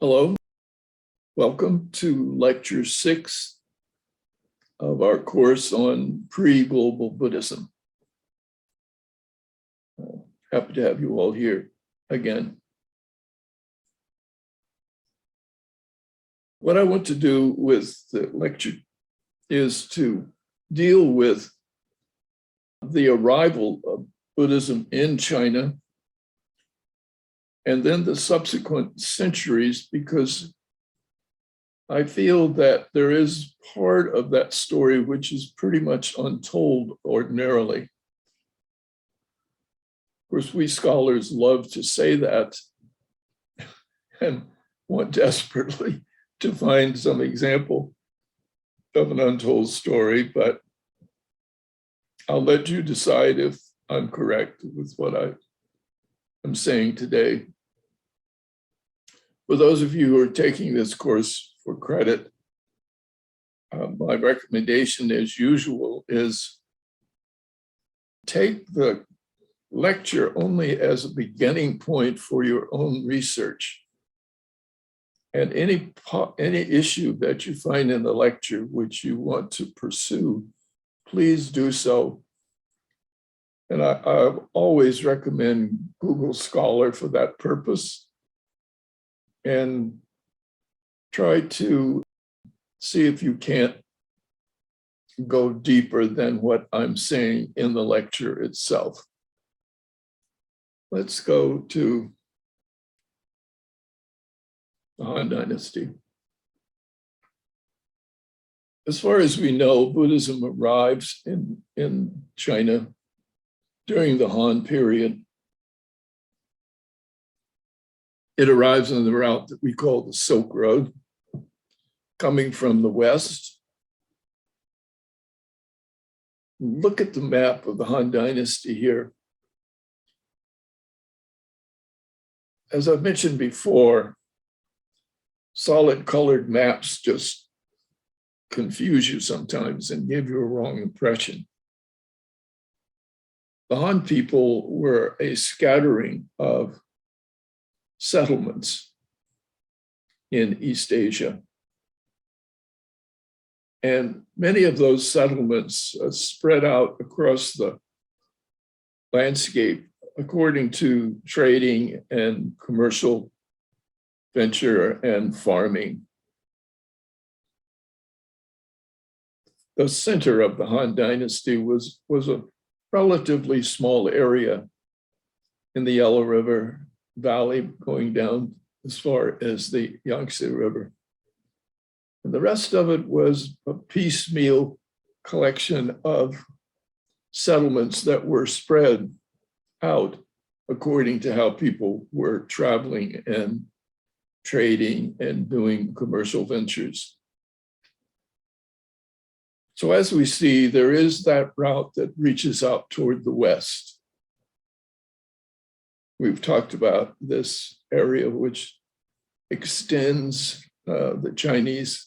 Hello, welcome to lecture 6 of our course on pre-global Buddhism. Happy to have you all here again. What I want to do with the lecture is to deal with the arrival of Buddhism in China and then the subsequent centuries, because I feel that there is part of that story which is pretty much untold ordinarily. Of course, we scholars love to say that and want desperately to find some example of an untold story, but I'll let you decide if I'm correct with what I'm saying today. For those of you who are taking this course for credit, my recommendation, as usual, is take the lecture only as a beginning point for your own research. And any issue that you find in the lecture which you want to pursue, please do so. And I always recommend Google Scholar for that purpose. And try to see if you can't go deeper than what I'm saying in the lecture itself. Let's go to the Han Dynasty. As far as we know, Buddhism arrives in China during the Han period. It arrives on the route that we call the Silk Road, coming from the west. Look at the map of the Han Dynasty here. As I've mentioned before, solid colored maps just confuse you sometimes and give you a wrong impression. The Han people were a scattering of settlements in East Asia. And many of those settlements spread out across the landscape according to trading and commercial venture and farming. The center of the Han Dynasty was a relatively small area in the Yellow River Valley going down as far as the Yangtze River. And the rest of it was a piecemeal collection of settlements that were spread out according to how people were traveling and trading and doing commercial ventures. So as we see, there is that route that reaches out toward the west. We've talked about this area which extends the Chinese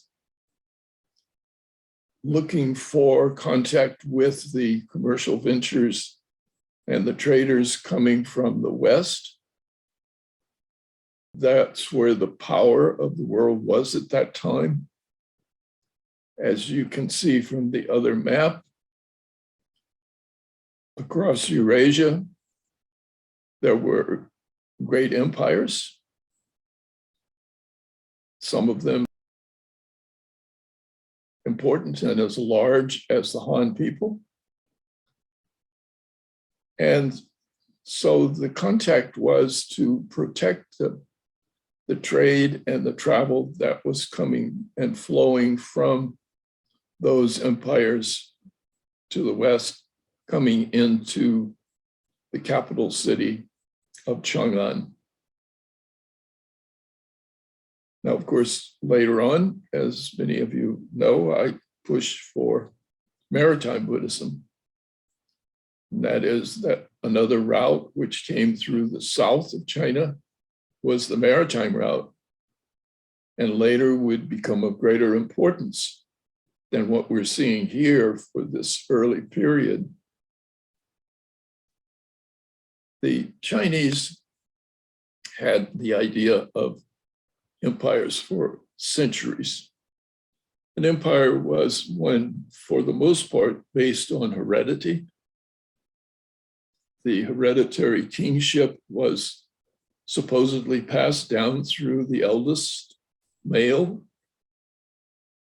looking for contact with the commercial ventures and the traders coming from the west. That's where the power of the world was at that time. As you can see from the other map, across Eurasia, there were great empires, some of them important and as large as the Han people. And so the contact was to protect the trade and the travel that was coming and flowing from those empires to the west, coming into the capital city of Chang'an. Now, of course, later on, as many of you know, I pushed for maritime Buddhism. And that is that another route which came through the south of China was the maritime route, and later would become of greater importance than what we're seeing here for this early period. The Chinese had the idea of empires for centuries. An empire was one, for the most part, based on heredity. The hereditary kingship was supposedly passed down through the eldest male.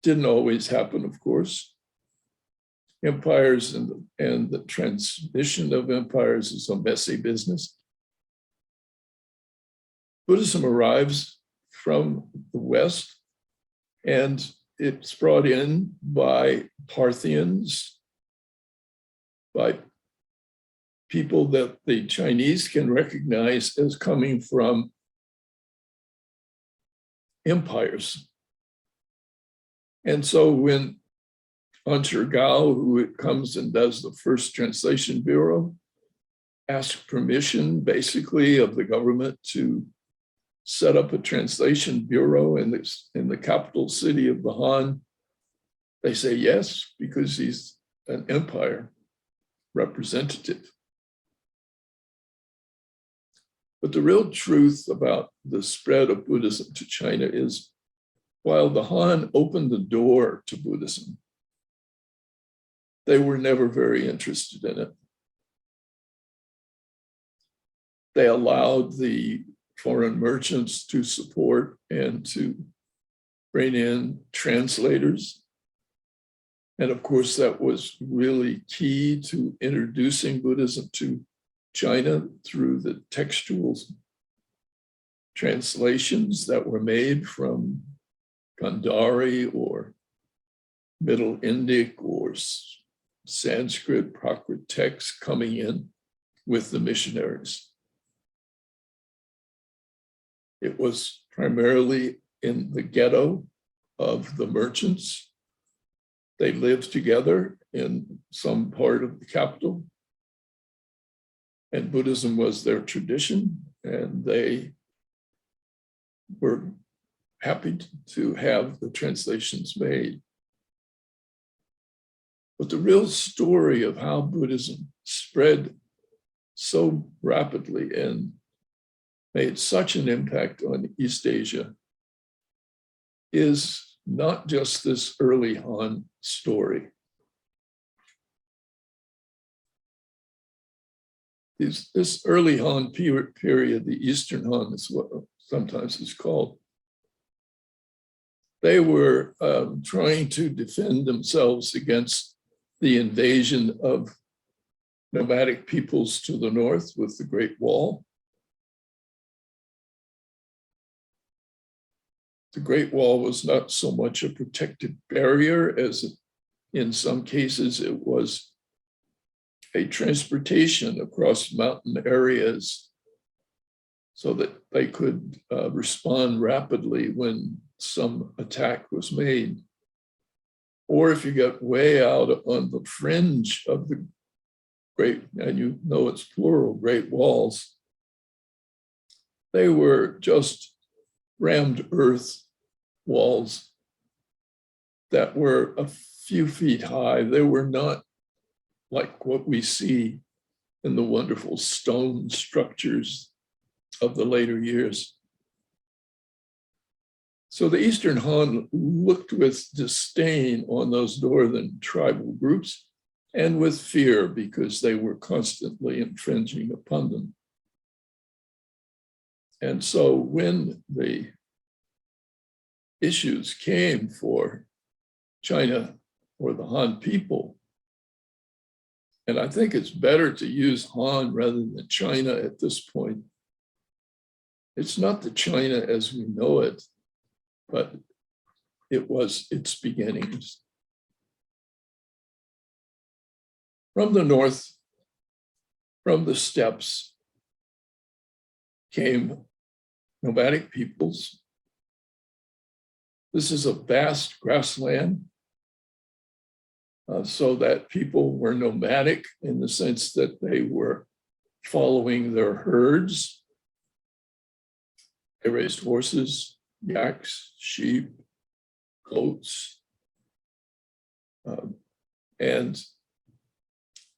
Didn't always happen, of course. Empires and the transmission of empires is a messy business. Buddhism arrives from the West, and it's brought in by Parthians, by people that the Chinese can recognize as coming from empires. And so when Ansher Gao, who comes and does the first translation bureau, asks permission basically of the government to set up a translation bureau in the capital city of the Han, they say yes, because he's an empire representative. But the real truth about the spread of Buddhism to China is, while the Han opened the door to Buddhism, they were never very interested in it. They allowed the foreign merchants to support and to bring in translators. And of course, that was really key to introducing Buddhism to China through the textual translations that were made from Gandhari or Middle Indic or Sanskrit, Prakrit texts coming in with the missionaries. It was primarily in the ghetto of the merchants. They lived together in some part of the capital, and Buddhism was their tradition, and they were happy to have the translations made. But the real story of how Buddhism spread so rapidly and made such an impact on East Asia is not just this early Han story. This early Han period, the Eastern Han is what sometimes is called, they were trying to defend themselves against the invasion of nomadic peoples to the north with the Great Wall. The Great Wall was not so much a protective barrier as in some cases it was a transportation across mountain areas so that they could respond rapidly when some attack was made. Or if you got way out on the fringe of the great, and you know it's plural, great walls, they were just rammed earth walls that were a few feet high. They were not like what we see in the wonderful stone structures of the later years. So the Eastern Han looked with disdain on those northern tribal groups and with fear because they were constantly infringing upon them. And so when the issues came for China or the Han people, and I think it's better to use Han rather than China at this point. It's not the China as we know it, but it was its beginnings. From the north, from the steppes, came nomadic peoples. This is a vast grassland, so that people were nomadic in the sense that they were following their herds. They raised horses, yaks, sheep, goats, and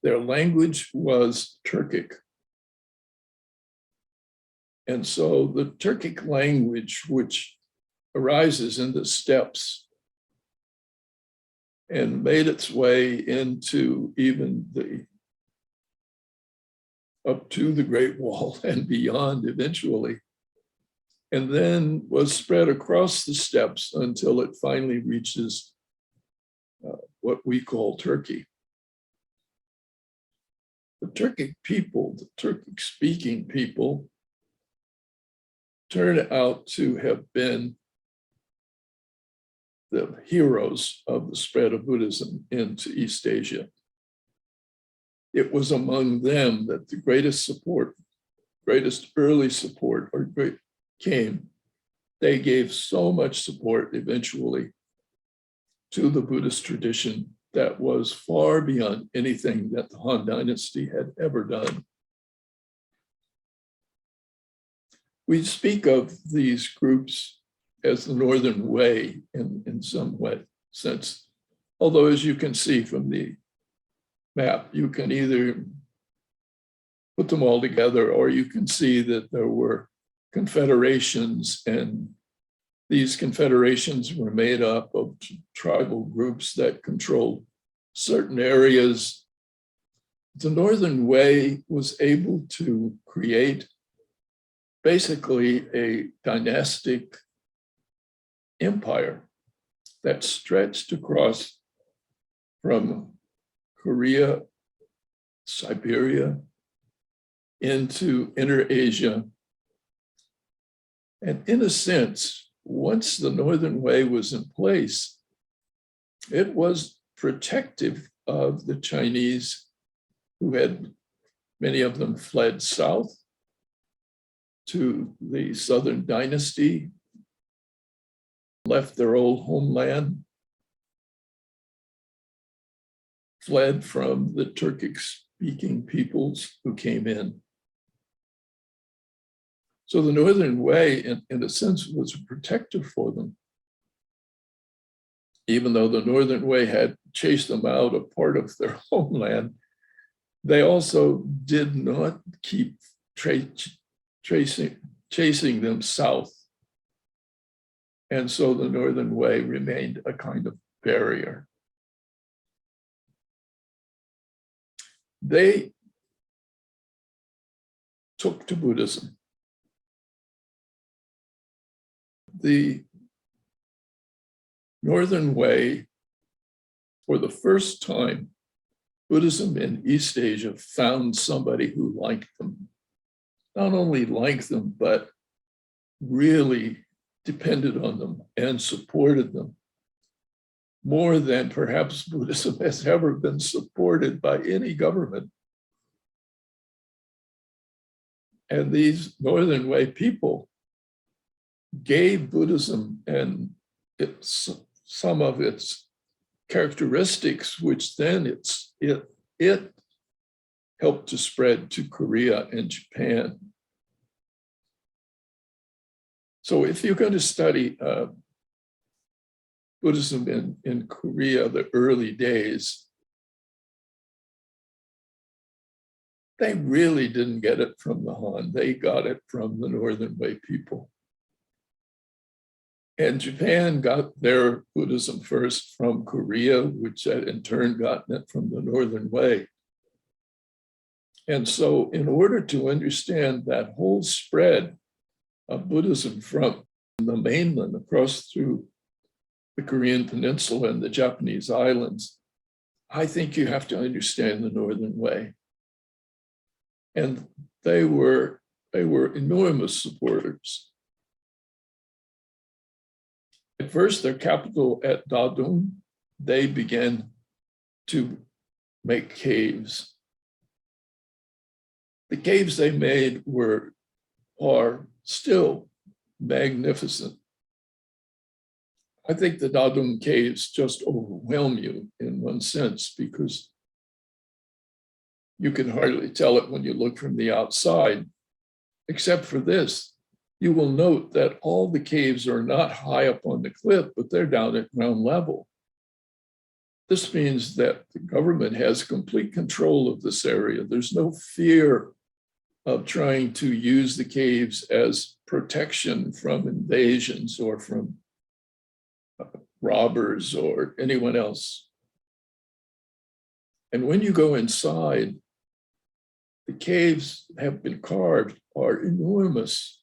their language was Turkic. And so the Turkic language, which arises in the steppes and made its way into even up to the Great Wall and beyond eventually, and then was spread across the steppes until it finally reaches what we call Turkey. The Turkic people, the Turkic-speaking people, turn out to have been the heroes of the spread of Buddhism into East Asia. It was among them that the greatest early support came. They gave so much support eventually to the Buddhist tradition that was far beyond anything that the Han Dynasty had ever done. We speak of these groups as the Northern Way in some sense, although as you can see from the map, you can either put them all together or you can see that there were confederations, and these confederations were made up of tribal groups that controlled certain areas. The Northern Way was able to create basically a dynastic empire that stretched across from Korea, Siberia, into Inner Asia. And in a sense, once the Northern Way was in place, it was protective of the Chinese who had, many of them fled south to the Southern Dynasty, left their old homeland, fled from the Turkic-speaking peoples who came in. So the Northern Way, in a sense, was protective for them. Even though the Northern Way had chased them out of part of their homeland, they also did not keep chasing them south. And so the Northern Way remained a kind of barrier. They took to Buddhism. The Northern Way, for the first time, Buddhism in East Asia found somebody who liked them. Not only liked them, but really depended on them and supported them more than perhaps Buddhism has ever been supported by any government. And these Northern Way people gave Buddhism and some of its characteristics, which then it helped to spread to Korea and Japan. So if you're going to study Buddhism in Korea, the early days, they really didn't get it from the Han. They got it from the Northern Way people. And Japan got their Buddhism first from Korea, which had in turn gotten it from the Northern Way. And so in order to understand that whole spread of Buddhism from the mainland across through the Korean Peninsula and the Japanese islands, I think you have to understand the Northern Way. And they were enormous supporters. At first, their capital at Dadong, they began to make caves. The caves they made are still magnificent. I think the Dadong caves just overwhelm you in one sense, because you can hardly tell it when you look from the outside, except for this. You will note that all the caves are not high up on the cliff, but they're down at ground level. This means that the government has complete control of this area. There's no fear of trying to use the caves as protection from invasions or from robbers or anyone else. And when you go inside, the caves have been carved, are enormous,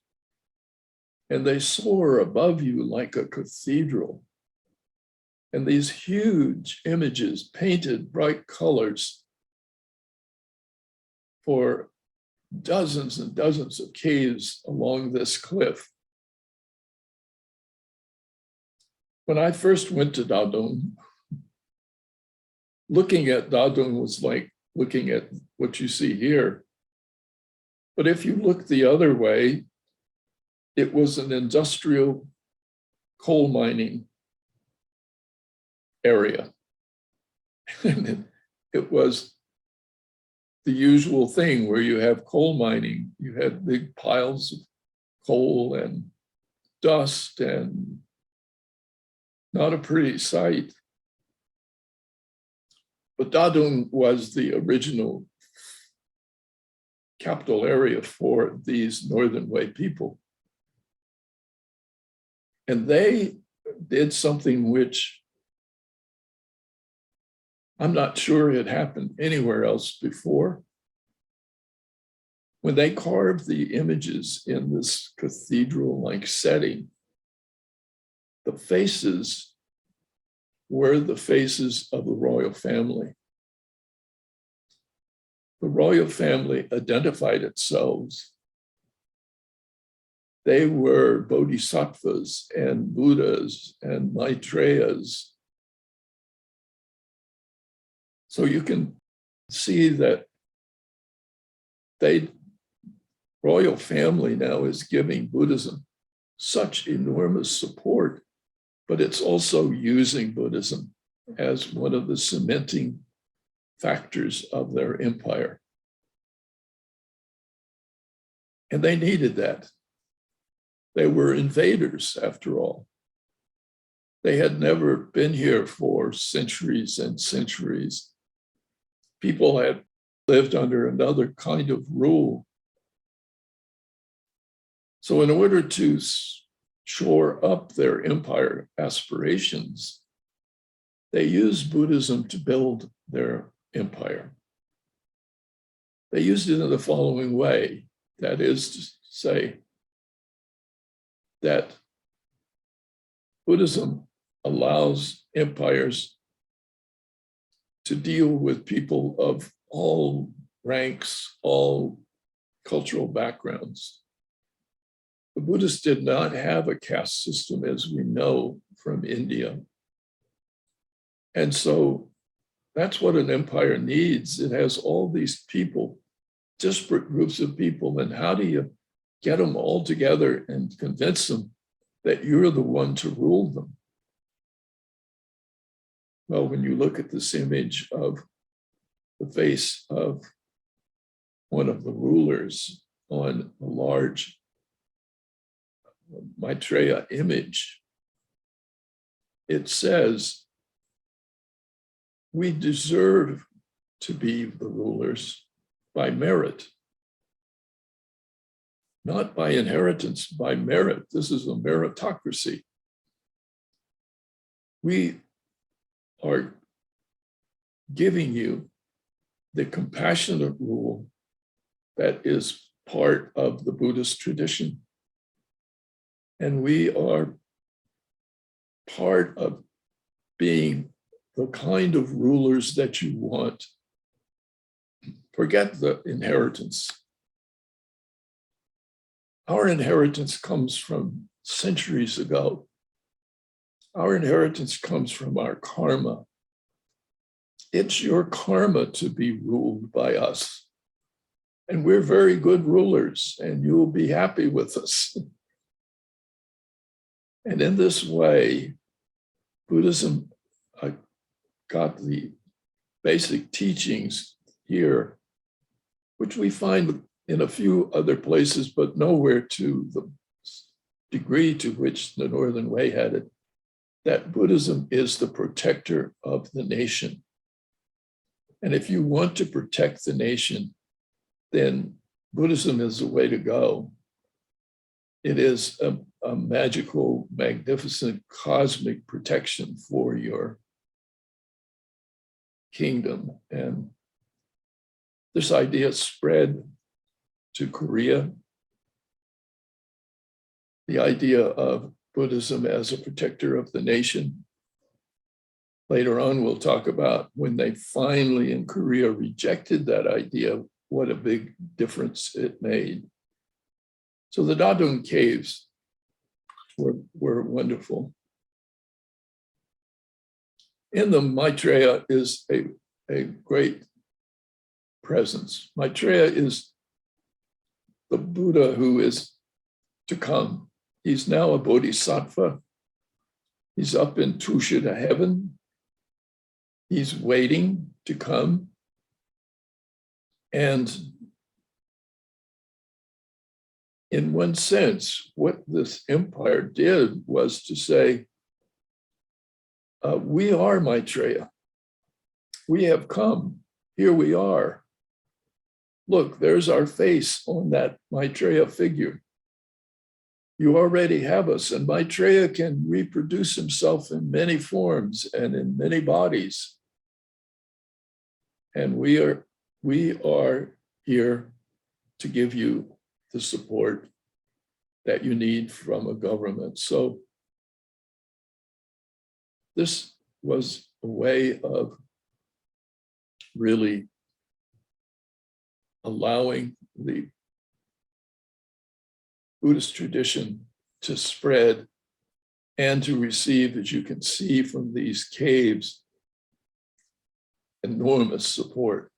and they soar above you like a cathedral. And these huge images, painted bright colors for dozens and dozens of caves along this cliff. When I first went to Dadong, looking at Dadong was like looking at what you see here. But if you look the other way, it was an industrial coal mining area. And it was the usual thing where you have coal mining. You had big piles of coal and dust, and not a pretty sight. But Dadong was the original capital area for these Northern Way people. And they did something which I'm not sure had happened anywhere else before. When they carved the images in this cathedral-like setting, the faces were the faces of the royal family. The royal family identified itself. They were bodhisattvas and Buddhas and Maitreyas. So you can see that royal family now is giving Buddhism such enormous support, but it's also using Buddhism as one of the cementing factors of their empire. And they needed that. They were invaders, after all. They had never been here for centuries and centuries. People had lived under another kind of rule. So in order to shore up their empire aspirations, they used Buddhism to build their empire. They used it in the following way. That is to say that Buddhism allows empires to deal with people of all ranks, all cultural backgrounds. The Buddhists did not have a caste system as we know from India. And so that's what an empire needs. It has all these people, disparate groups of people, and how do you get them all together and convince them that you're the one to rule them? Well, when you look at this image of the face of one of the rulers on a large Maitreya image, it says, we deserve to be the rulers by merit, not by inheritance, by merit. This is a meritocracy. We are giving you the compassionate rule that is part of the Buddhist tradition. And we are part of being the kind of rulers that you want. Forget the inheritance. Our inheritance comes from centuries ago. Our inheritance comes from our karma. It's your karma to be ruled by us. And we're very good rulers, and you'll be happy with us. And in this way, Buddhism got the basic teachings here, which we find in a few other places, but nowhere to the degree to which the Northern Way had it, that Buddhism is the protector of the nation. And if you want to protect the nation, then Buddhism is the way to go. It is a magical, magnificent, cosmic protection for your kingdom. And this idea spread to Korea. The idea of Buddhism as a protector of the nation. Later on, we'll talk about when they finally in Korea rejected that idea, what a big difference it made. So the Dadong caves were wonderful. In them, Maitreya is a great presence. Maitreya is the Buddha who is to come. He's now a bodhisattva. He's up in Tushita heaven. He's waiting to come. And in one sense, what this empire did was to say, we are Maitreya. We have come. Here we are. Look, there's our face on that Maitreya figure. You already have us, and Maitreya can reproduce himself in many forms and in many bodies. And we are here to give you the support that you need from a government. So this was a way of really allowing the Buddhist tradition to spread and to receive, as you can see from these caves, enormous support.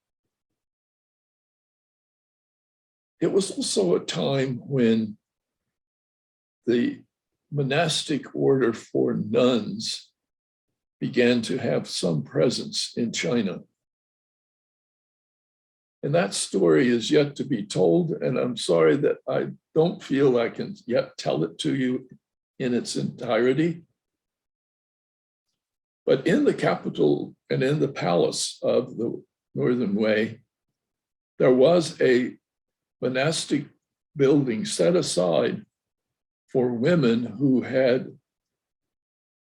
It was also a time when the monastic order for nuns began to have some presence in China. And that story is yet to be told, and I'm sorry that I don't feel I can yet tell it to you in its entirety. But in the capital and in the palace of the Northern Way, there was a monastic building set aside for women who had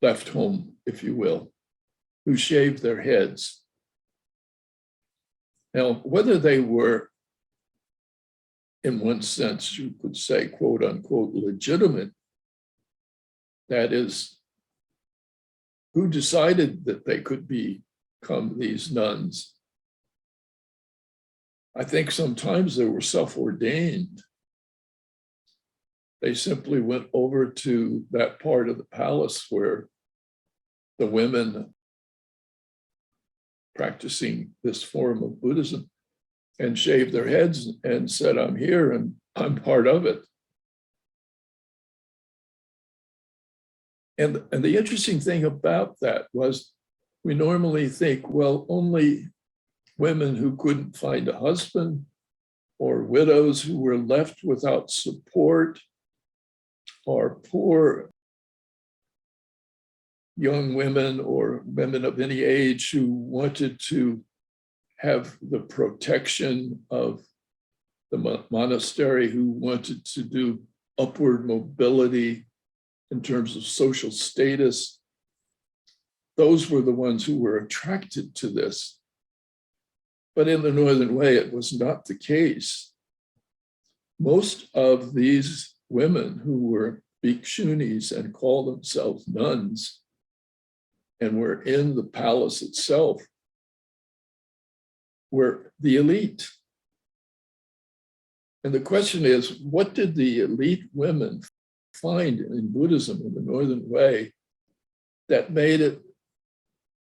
left home, if you will, who shaved their heads. Now, whether they were, in one sense, you could say, quote unquote, legitimate, that is, who decided that they could become these nuns? I think sometimes they were self-ordained. They simply went over to that part of the palace where the women practicing this form of Buddhism and shaved their heads and said, I'm here and I'm part of it. And the interesting thing about that was we normally think, well, only women who couldn't find a husband or widows who were left without support or poor young women or women of any age who wanted to have the protection of the monastery, who wanted to do upward mobility in terms of social status. Those were the ones who were attracted to this. But in the Northern Way, it was not the case. Most of these women who were bhikshunis and called themselves nuns and were in the palace itself were the elite. And the question is, what did the elite women find in Buddhism in the Northern Way that made it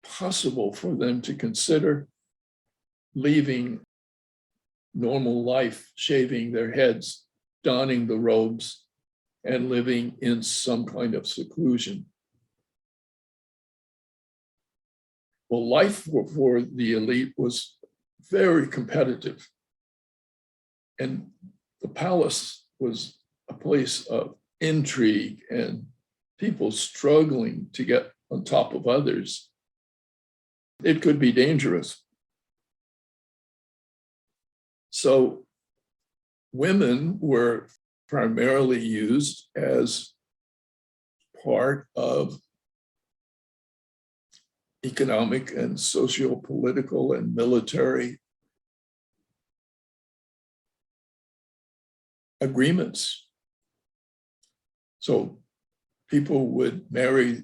possible for them to consider leaving normal life, shaving their heads, donning the robes, and living in some kind of seclusion? Well, life for the elite was very competitive. And the palace was a place of intrigue and people struggling to get on top of others. It could be dangerous. So women were primarily used as part of economic and socio-political and military agreements. So people would marry,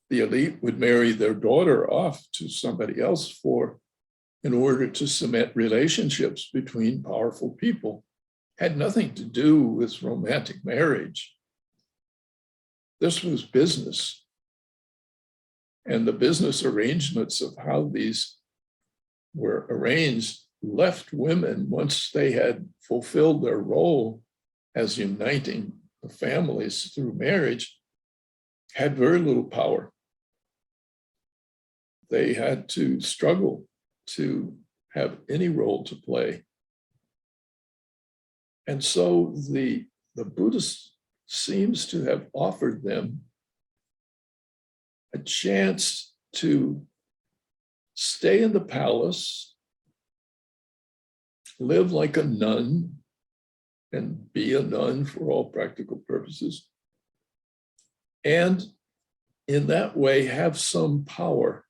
the elite would marry their daughter off to somebody else in order to cement relationships between powerful people. Had nothing to do with romantic marriage. This was business. And the business arrangements of how these were arranged left women, once they had fulfilled their role as uniting the families through marriage, had very little power. They had to struggle to have any role to play. And so the Buddhist seems to have offered them a chance to stay in the palace, live like a nun, and be a nun for all practical purposes, and in that way have some power,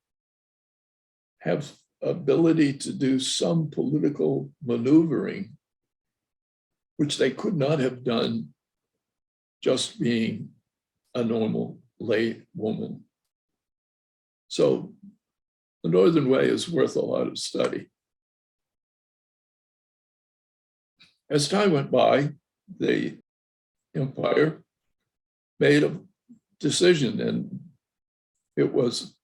have ability to do some political maneuvering, which they could not have done just being a normal lay woman. So the Northern Way is worth a lot of study. As time went by, the empire made a decision, and it was,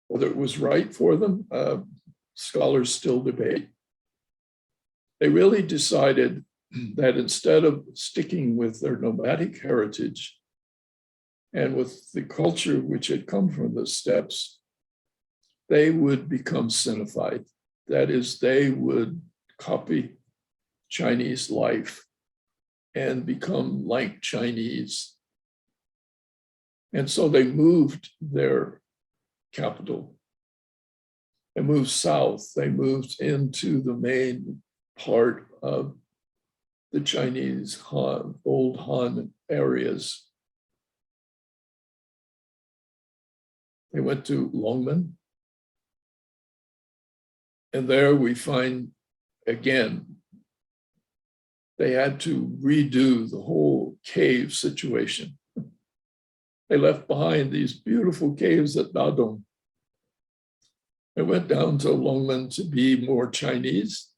whether it was right for them, scholars still debate. They really decided that instead of sticking with their nomadic heritage and with the culture which had come from the steppes, they would become Sinified. That is, they would copy Chinese life and become like Chinese. And so they moved their capital. They moved south. They moved into the main part of the Chinese Han, old Han areas. They went to Longmen. And there we find, again, they had to redo the whole cave situation. They left behind these beautiful caves at Dadong. They went down to Longmen to be more Chinese,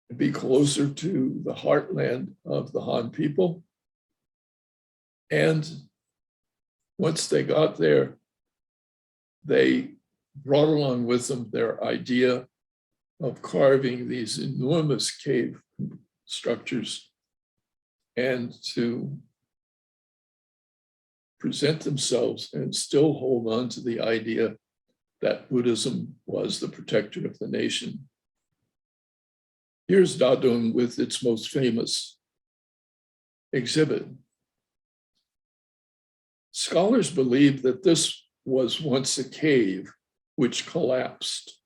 to be closer to the heartland of the Han people. And once they got there, they brought along with them their idea of carving these enormous cave structures and to present themselves and still hold on to the idea that Buddhism was the protector of the nation. Here's Dadong with its most famous exhibit. Scholars believe that this was once a cave which collapsed,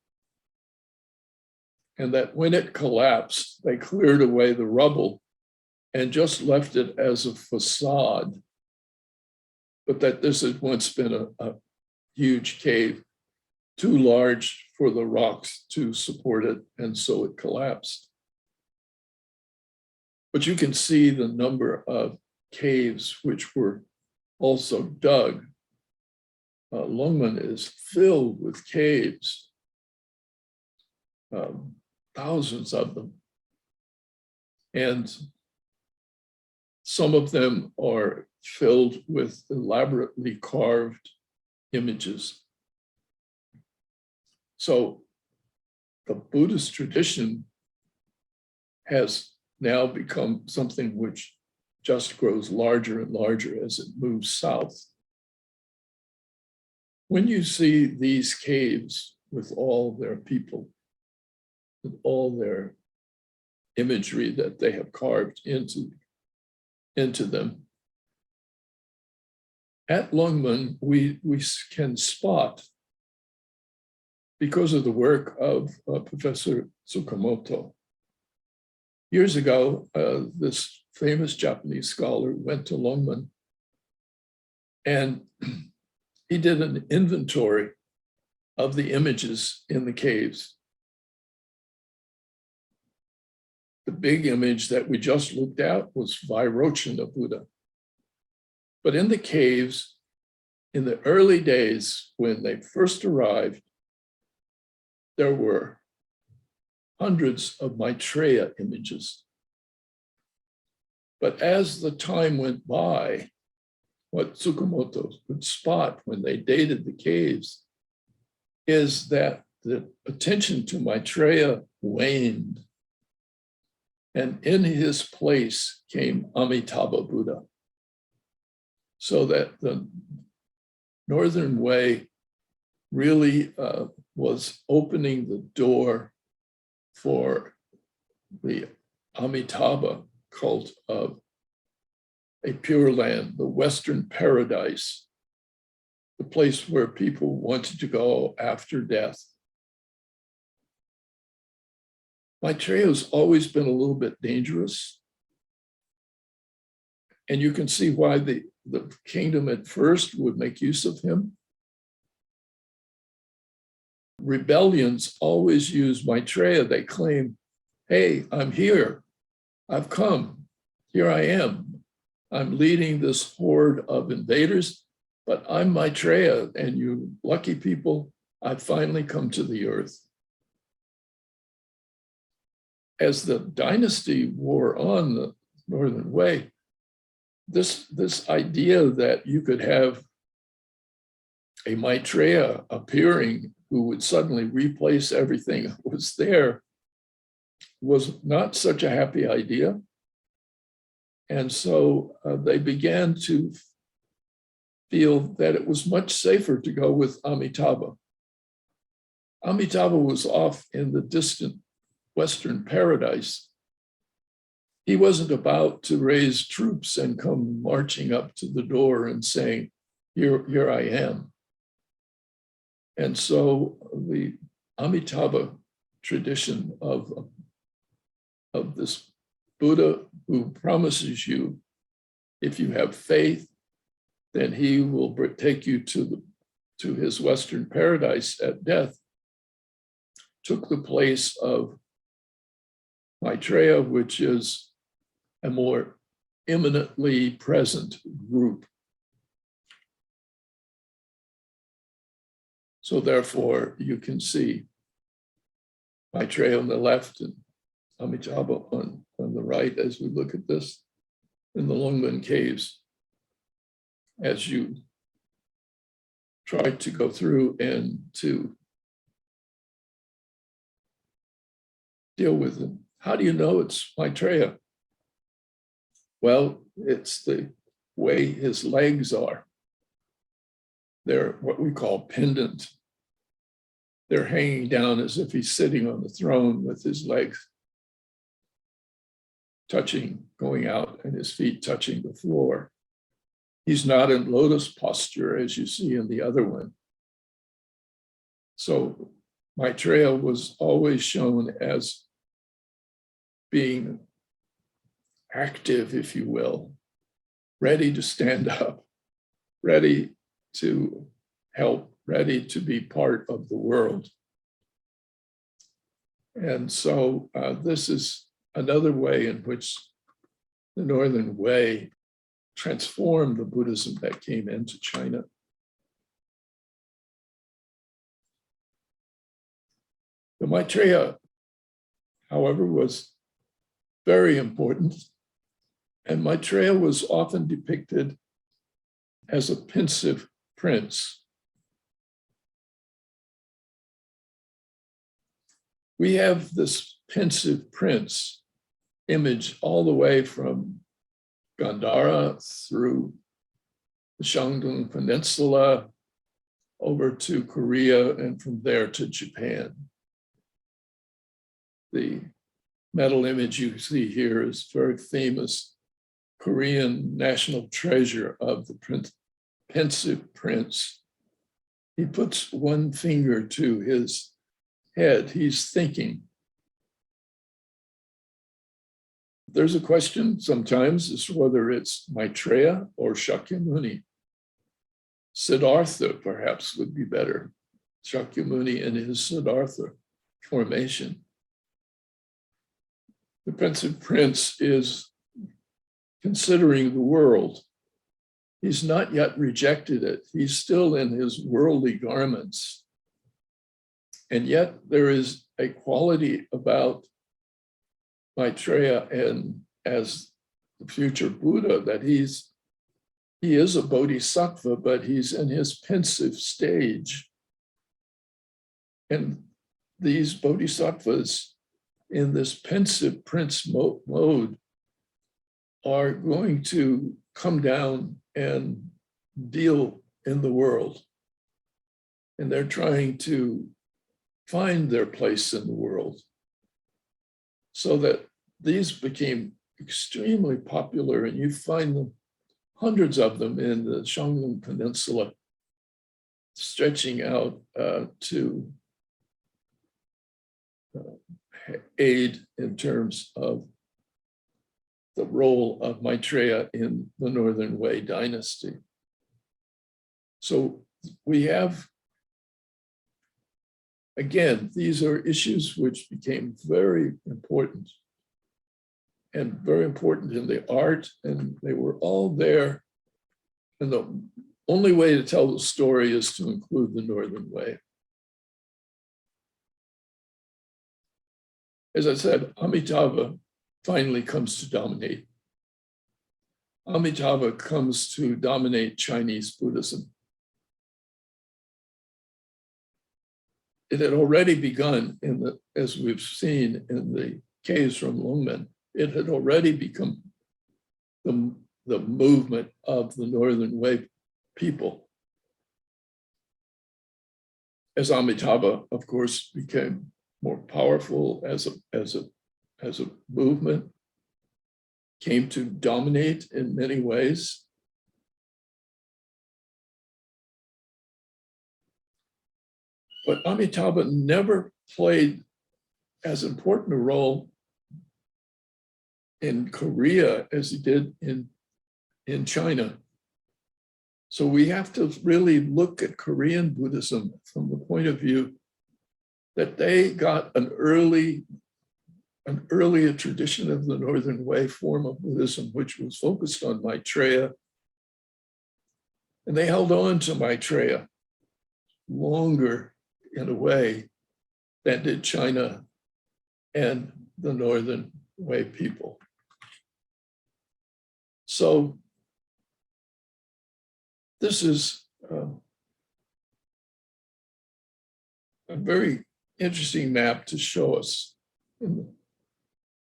and that when it collapsed, they cleared away the rubble and just left it as a facade, but that this had once been a huge cave, too large for the rocks to support it, and so it collapsed. But you can see the number of caves which were also dug. Longmen is filled with caves, thousands of them. And some of them are filled with elaborately carved images. So the Buddhist tradition has now become something which just grows larger and larger as it moves south. When you see these caves with all their people, with all their imagery that they have carved into them, at Longmen, we can spot, because of the work of Professor Tsukamoto, Years ago, this famous Japanese scholar went to Longmen, and he did an inventory of the images in the caves. The big image that we just looked at was Vairochana Buddha. But in the caves, in the early days when they first arrived, there were hundreds of Maitreya images. But as the time went by, what Tsukamoto could spot when they dated the caves is that the attention to Maitreya waned. And in his place came Amitabha Buddha. So that the Northern Way really was opening the door for the Amitabha cult of a Pure Land, the Western paradise, the place where people wanted to go after death. Maitreya has always been a little bit dangerous. And you can see why the kingdom at first would make use of him. Rebellions always use Maitreya. They claim, hey, I'm here. I've come. Here I am. I'm leading this horde of invaders, but I'm Maitreya, and you lucky people, I've finally come to the earth. As the dynasty wore on the Northern Way, this idea that you could have a Maitreya appearing who would suddenly replace everything that was there was not such a happy idea. And so they began to feel that it was much safer to go with Amitabha. Amitabha was off in the distant Western paradise. He wasn't about to raise troops and come marching up to the door and saying, here I am. And so the Amitabha tradition of this Buddha who promises you, if you have faith, then he will take you to his Western paradise at death, took the place of Maitreya, which is a more imminently present group. So therefore, you can see Maitreya on the left and Amitabha on the right as we look at this in the Longmen Caves, as you try to go through and to deal with them. How do you know it's Maitreya? Well, it's the way his legs are. They're what we call pendant. They're hanging down as if he's sitting on the throne with his legs touching, going out, and his feet touching the floor. He's not in lotus posture as you see in the other one. So Maitreya was always shown as being active, if you will, ready to stand up, ready to help, ready to be part of the world. And so this is another way in which the Northern Way transformed the Buddhism that came into China. The Maitreya, however, was very important, and Maitreya was often depicted as a pensive prince. We have this pensive prince image all the way from Gandhara through the Shandong Peninsula over to Korea and from there to Japan. The metal image you see here is very famous Korean national treasure of the pensive prince. He puts one finger to his head. He's thinking. there's a question sometimes as to whether it's Maitreya or Shakyamuni. Siddhartha perhaps would be better. Shakyamuni and his Siddhartha formation. The pensive prince is considering the world. He's not yet rejected it. He's still in his worldly garments. And yet there is a quality about Maitreya and as the future Buddha that he is a bodhisattva, but he's in his pensive stage. And these bodhisattvas in this pensive prince mode are going to come down and deal in the world. And they're trying to find their place in the world. So that these became extremely popular, and you find them, hundreds of them in the Shangyong Peninsula, stretching out to aid in terms of the role of Maitreya in the Northern Wei dynasty. So we have, again, these are issues which became very important and very important in the art, and they were all there. And the only way to tell the story is to include the Northern Wei. As I said, Amitabha finally comes to dominate. Amitabha comes to dominate Chinese Buddhism. It had already begun as we've seen in the caves from Longmen, it had already become the movement of the Northern Wei people. As Amitabha, of course, became more powerful as a movement, came to dominate in many ways. But Amitabha never played as important a role in Korea as he did in China. So we have to really look at Korean Buddhism from the point of view that they got an earlier tradition of the Northern Wei form of Buddhism, which was focused on Maitreya. And they held on to Maitreya longer in a way than did China and the Northern Wei people. So this is a very interesting map to show us in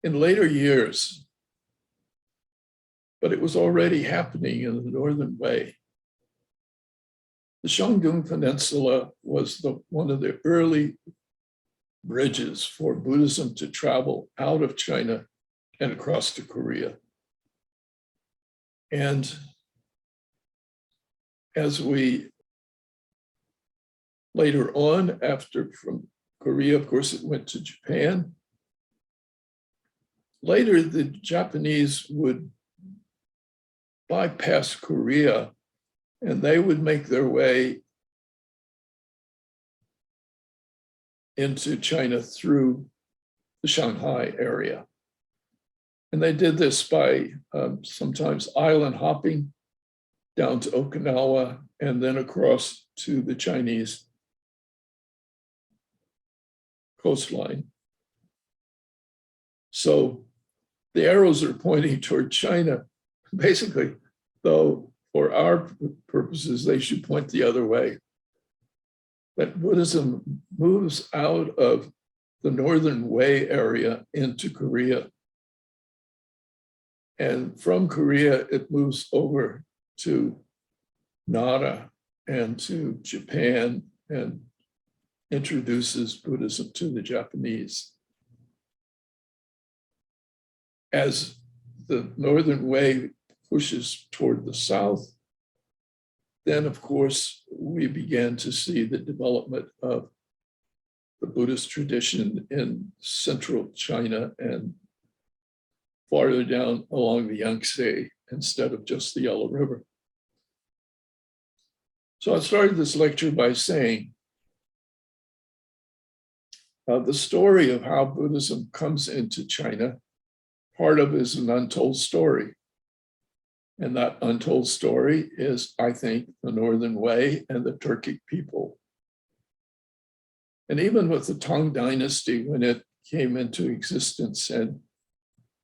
later years, but it was already happening in the Northern Wei. The Shangyong Peninsula was one of the early bridges for Buddhism to travel out of China and across to Korea. And as we later on, from Korea, of course, it went to Japan. Later, the Japanese would bypass Korea and they would make their way into China through the Shanghai area. And they did this by sometimes island hopping down to Okinawa and then across to the Chinese coastline. So the arrows are pointing toward China. Basically, though, for our purposes, they should point the other way. That Buddhism moves out of the Northern Wei area into Korea. And from Korea, it moves over to Nara and to Japan and introduces Buddhism to the Japanese. As the Northern Wei pushes toward the south, then of course we began to see the development of the Buddhist tradition in central China and farther down along the Yangtze instead of just the Yellow River. So I started this lecture by saying the story of how Buddhism comes into China, part of it is an untold story. And that untold story is, I think, the Northern Way and the Turkic people. And even with the Tang Dynasty, when it came into existence and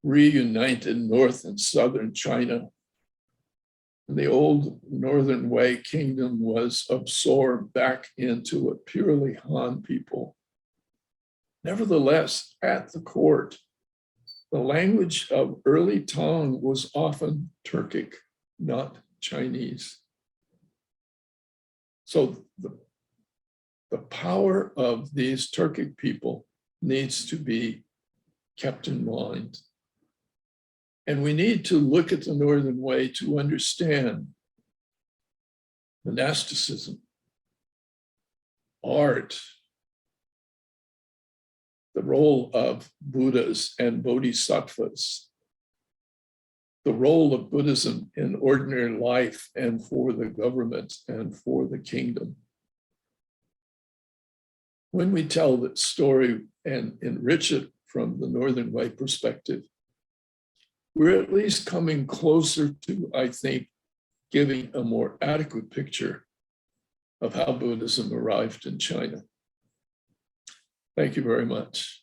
reunited North and Southern China, the old Northern Way kingdom was absorbed back into a purely Han people. Nevertheless, at the court, the language of early Tang was often Turkic, not Chinese. So the power of these Turkic people needs to be kept in mind. And we need to look at the Northern Way to understand monasticism, art, the role of Buddhas and Bodhisattvas, the role of Buddhism in ordinary life and for the government and for the kingdom. When we tell that story and enrich it from the Northern Way perspective, we're at least coming closer to, I think, giving a more adequate picture of how Buddhism arrived in China. Thank you very much.